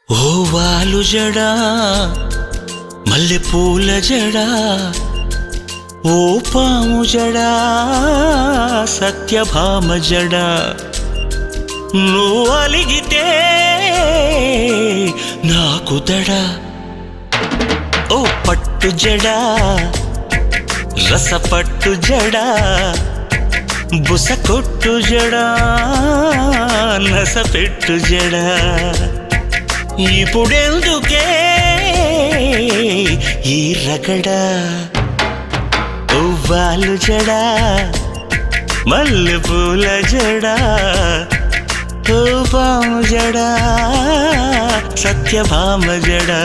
ఓ వాలు జడా మల్లె పూల జడా ఓ పాము జడా సత్యభామ జడా నువ్వు అలిగితే నాకు దడా ఓ పట్టు జడా రసపట్టు జడా బుస కొట్టు జడా నసపెట్టు జడా ఇప్పుడెందుకే ఈ రగడా ఓ వాలు జడా మల్లె పూల జడా ఓ పాము జడా సత్యభామ జడా